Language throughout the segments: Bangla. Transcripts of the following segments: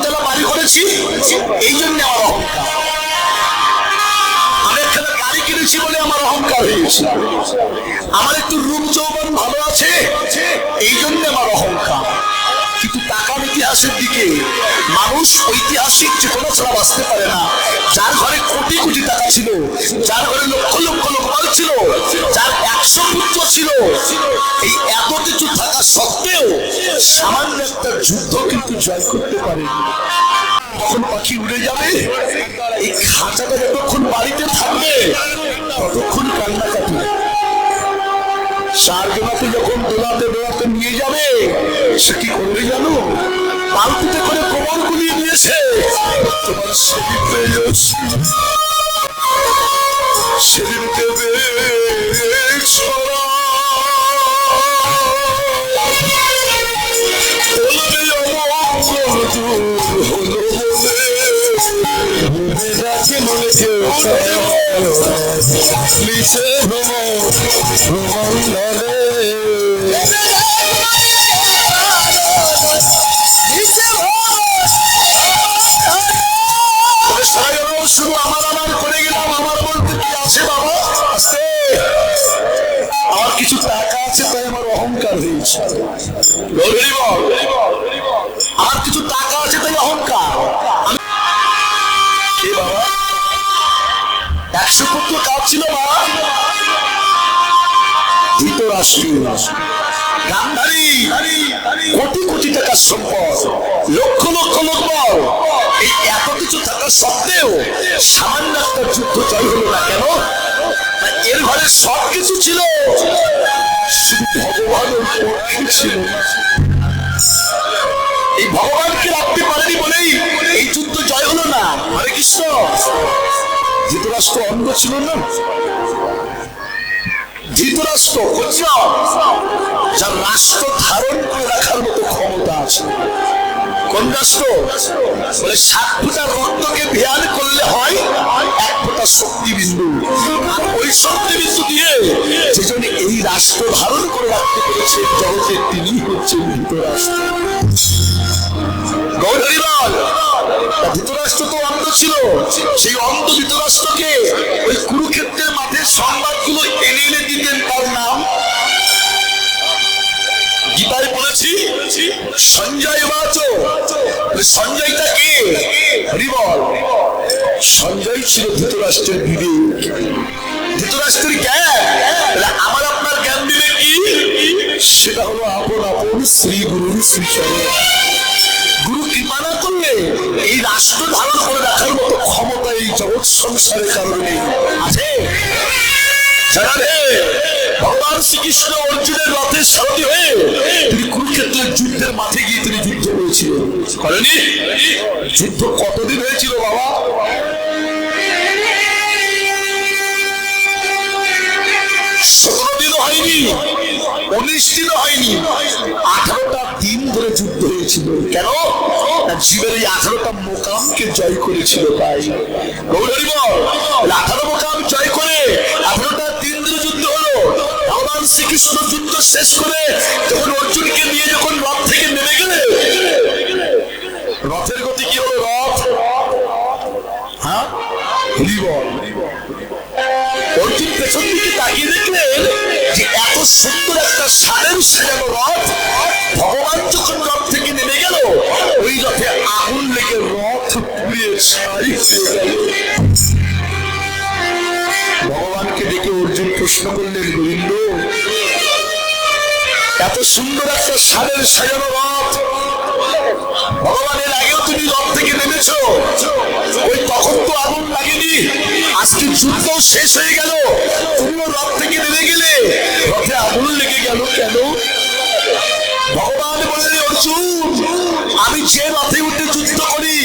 চারতলা বাড়ি করেছি, এই জন্য আমার অহংকার। আমি একখানা গাড়ি কিনেছি বলে আমার অহংকার হয়েছে। আমার একটু রূপ যৌবন ভালো আছে, এই জন্য আমার অহংকার। কিন্তু টাকার ইতিহাসের দিকে মানুষ ঐতিহাসিক চেতনা ছাড়া বাঁচতে পারে না। যার ঘরে কোটি কোটি টাকা ছিল, যার ঘরে লক্ষ লক্ষ লোকবল ছিল, যার 100 পুত্র ছিল, এই এত কিছু থাকা সত্ত্বেও সামান্য একটা যুদ্ধ কিন্তু জয় করতে পারেনি। তখন পাখি উড়ে যাবে, এই খাঁচাটা যতক্ষণ বাড়িতে থাকবে ততক্ষণ কান্নাকাটি। সারজনাতে যখন দোলাতে দোলাতে নিয়ে যাবে, সে কি করবে জানো? বালতিতে করে কোমর গুলিয়ে দিয়েছে, তোমার শরীর পেয়ে যাচ্ছে, শরীরকে ছড়া হলো শুধু আমার আমার করে গেলাম। আমার বলতে কি আছে বাবা? আস্তে, আমার কিছু টাকা আছে তাই আমার অহংকার হয়েছে। আমার কিছু টাকা আছে তাই অহংকার। কে বাবা? 100 পুত্র কাজ ছিল বাবা? ধৃতরাষ্ট্র, গান্ধারী, কোটি কোটি টাকার সম্পদ, লক্ষ লক্ষ লোকবল, এই এত কিছু থাকা সত্ত্বেও সামান্য একটা যুদ্ধ জয় হলো না কেন? এর ঘরে সব কিছু ছিল, শুধু ভগবানের পক্ষে ছিল। এই ভগবানকে রাখতে পারেনি বলেই এই যুদ্ধ জয় হলো না। হরে কৃষ্ণ। ধৃতরাষ্ট্র অন্ধ ছিল না? ধৃতরাষ্ট্র যার রাষ্ট্র ধারণ করে রাখার মতো ক্ষমতা আছে। কোন রাষ্ট্র? বলে 7 ফোঁটা রক্তকে ধ্যান করলে হয় 1 ফোঁটা শক্তিবিন্দু। আর ওই শক্তিবিন্দু দিয়ে যেজন্য এই রাষ্ট্র ধারণ করে রাখতে পেরেছে জগতে, তিনি হচ্ছেন ধৃতরাষ্ট্র। গৌরহরিবল। ধৃতরাষ্ট্র তো অন্ধ ছিল, সেই অন্ধ ধৃতরাষ্ট্রকে ওই কুরুক্ষেত্রের মাঠের সংবাদগুলো এনে এনে দিতেন। তার নাম গীতায় বলেছি সঞ্জয় বাচ। সঞ্জয়টা কে? হরিবল। সঞ্জয় ছিল ধৃতরাষ্ট্রের বিবেক, ধৃতরাষ্ট্রের জ্ঞান। আমার আপনার জ্ঞান দিবে কি? সেটা হলো আপন আপন শ্রী গুরুর শ্রীচরণ। গুরু কৃপা না করলে এই রাষ্ট্র ধারণ করে রাখার মতো ক্ষমতা এই জগৎ সংসারের কারণে আছে। ভগবান শ্রীকৃষ্ণ অর্জুনের রথের সারথি হয়ে তিনি কুরুক্ষেত্রের যুদ্ধের মাঠে গিয়ে তিনি যুদ্ধ করেছিলেন, করেনি? যুদ্ধ কতদিন হয়েছিল বাবা? 17 দিনও হয়নি, 19 দিনও হয়নি, 18টা দিন ধরে যুদ্ধ হয়েছিল। কেন? জীবের এই 18টা মোকামকে জয় করেছিল। তাই গৌরহরিবল 18 মোকাম জয় করে 18টা দিন ধরে যুদ্ধ হলো। ভগবান শ্রীকৃষ্ণ যুদ্ধ শেষ করে যখন অর্জুনকে নিয়ে যখন রথ থেকে নেমে গেলে, রথের গতি কি হলো? রথ, হ্যাঁ, হরিবল। অর্জুন পেছন দিকে তাকিয়ে দেখলেন যে এত সুন্দর একটা সারের সাজানো রথ, ভগবান যখন রথ থেকে নেমে গেল ওই রথে আগুন লেগে রথ পুড়িয়ে ছাই হয়ে গেল। ভগবানকে দেখে অর্জুন প্রশ্ন করলেন, গোবিন্দ, এত সুন্দর একটা সারের সাজানো রথ, ভগবানের আগেও তুমি রথ থেকে নেমেছো, ওই তখন তো আগুন লাগেনি, আজকে যুদ্ধ শেষ হয়ে গেল, তুমিও রথ থেকে নেমে গেলে, রথে আগুন লেগে গেল কেন? ভগবান বললেন, অর্জুন, আমি যে রথে উঠে যুদ্ধ করি,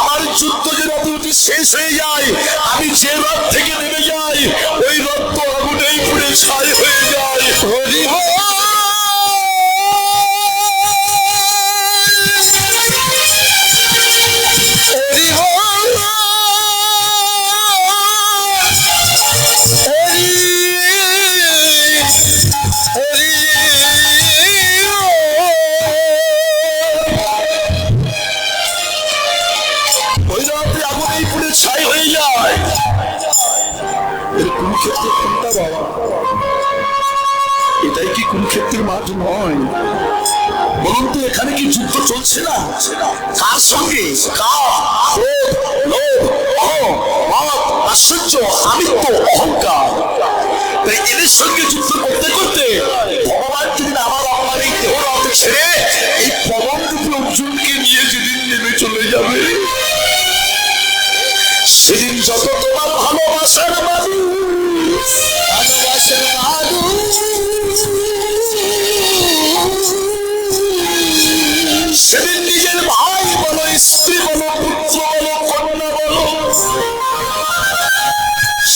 আমার যুদ্ধ যে রথে উঠে শেষ হয়ে যায়, আমি যে রথ থেকে নেমে যাই, ওই রথ তো আগুনেই পুড়ে ছাই হয়ে যায়। হরি হরি। যায়। কুরুক্ষেত্র কোনটা বাবা? এটাই কি কুরুক্ষেত্রের মাঠ নয়? বলুন তো, এখানে কি যুদ্ধ চলছে না? কার সঙ্গে? আশ্চর্য, আমিত্ব, অহংকার। তাই এদের সঙ্গে যুদ্ধ করতে করতে ভগবান যেদিন আমার আপনার এই দেহরাতে ছেড়ে এই পবন রূপে অর্জুনকে নিয়ে যেদিন নেমে চলে যাবে, সেদিন যত তোমার ভালোবাসার মানুষ, সেদিন নিজের ভাই বলো, স্ত্রী বলো, পুত্র বলো, কন্যা বলো,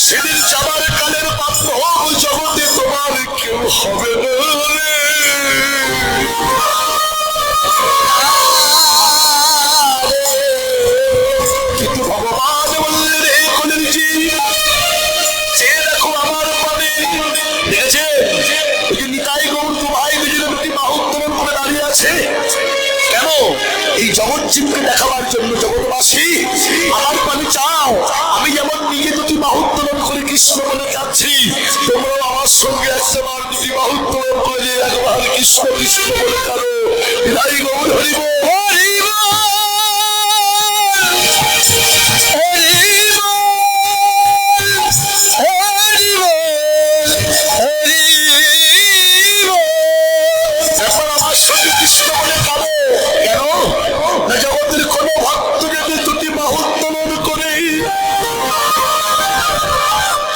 সেদিন যাবার কালের পাত্র জগতে তোমার কেউ হবে না। কিন্তু ভগবান বললেন, হে কলির সে দেখো আমার পানে দেখেছে ওই যে নিতাই গৌর ভাই নিজের একটি বাহু উত্তোলন করে দাঁড়িয়ে আছে। কেন? এই জগৎ জীবকে দেখাবার জন্য। জগৎবাসী আমার পানে চাও, আমি যেমন নিজে দুটি বাহু উত্তোলন করে কৃষ্ণ বলে কাঁদছি, তোমরাও আমার সঙ্গে একবার দুটি বাহু উত্তোলন করে একবার কৃষ্ণ কৃষ্ণ বলে কাঁদো। নিতাই গৌর হরি বল।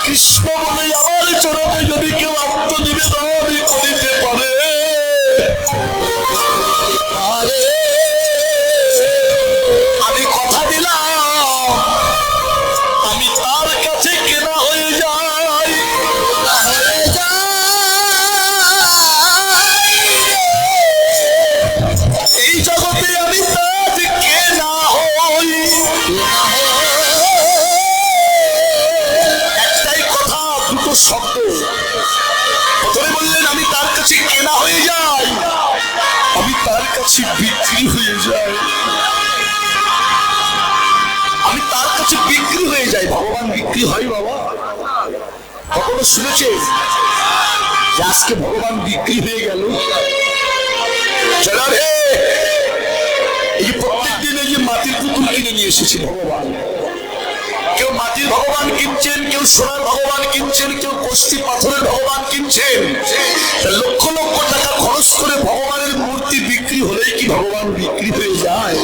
কৃষ্ণ বলে আমার চরণে যদি কেউ আত্মনিবেদন করিতে পারে, আমি কথা দিলাম আমি তার কাছে কেনা হয়ে যাই। এই জগতে আমি তার কেনা হই। শব্দ প্রথমে বললেন আমি তার কাছে কেনা হয়ে যাই, আমি তার কাছে বিক্রি হয়ে যাই। আমি তার কাছে বিক্রি হয়ে যাই। ভগবান বিক্রি হয় বাবা? কখনো শুনেছে যে আজকে ভগবান বিক্রি হয়ে গেল? এই যে প্রত্যেক দিন এই যে মাটির পুতুল কিনে নিয়ে এসেছে ভগবান, কেউ মাটির ভগবান কিনছেন, কেউ সোনার ভগবান কিনছেন, কেউ কষ্টি পাথরের ভগবান কিনছেন। লক্ষ লক্ষ টাকা খরচ করে ভগবানের মূর্তি বিক্রি হলেই কি ভগবান বিক্রি হয়ে যায়?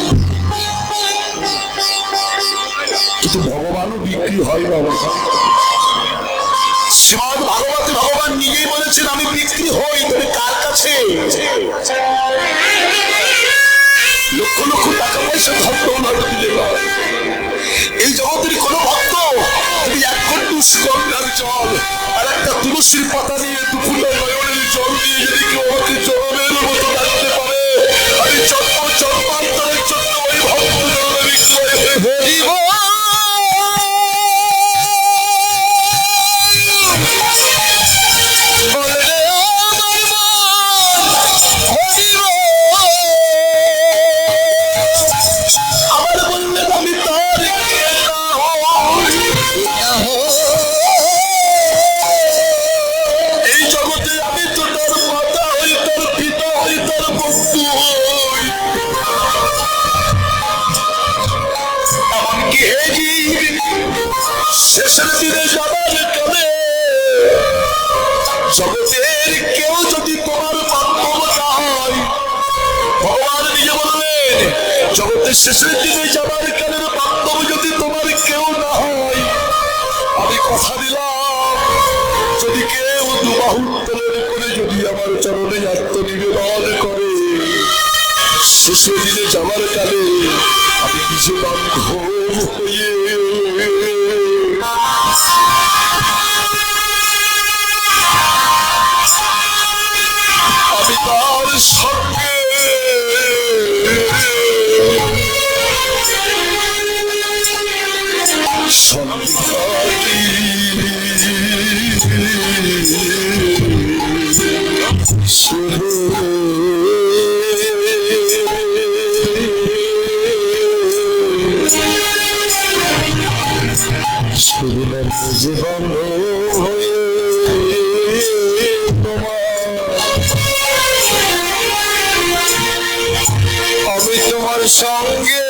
কিন্তু ভগবানও বিক্রি হয় বাবা। শ্রীমদ্ ভাগবতে ভগবান নিজেই বলেছেন আমি বিক্রি হই। তবে কার কাছে? লক্ষ লক্ষ টাকা পয়সা ধর্ম দিলে এই জগতের কোন ভক্ত তুমি এক কটুস গঙ্গার জল আর একটা তুলসীর পাতা নিয়ে দুপুরের নয়নের জল দিয়ে যদি কেউ আমাকে জলের মতো রাখতে পারে, আমি জন্ম জন্মান্তরের জন্য ওই ভক্ত জলে বিক্রয় হয়ে শেষের দিনে যাবার কালে জগতের কেউ যদি তোমার বান্ধব না হয়, ভগবান নিজে বললেন জগতের শেষের দিনে যাবার কালের বান্ধব যদি তোমার কেউ না হয়, আমি কথা দিলাম যদি কেউ দুবাহু উত্তোলন করে যদি আমার চরণে আত্মনিবেদন করে, শেষের দিনে যাবার কালে আমি কিছু বান্ধব হয়ে আমি তার সঙ্গে সেদিনের যে বন্ধ হয়ে আমি তোমার সঙ্গে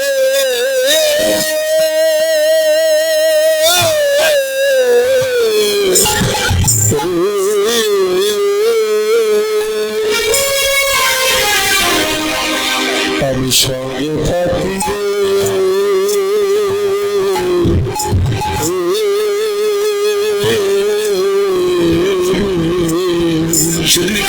আমি সঙ্গে থাকি সেদিন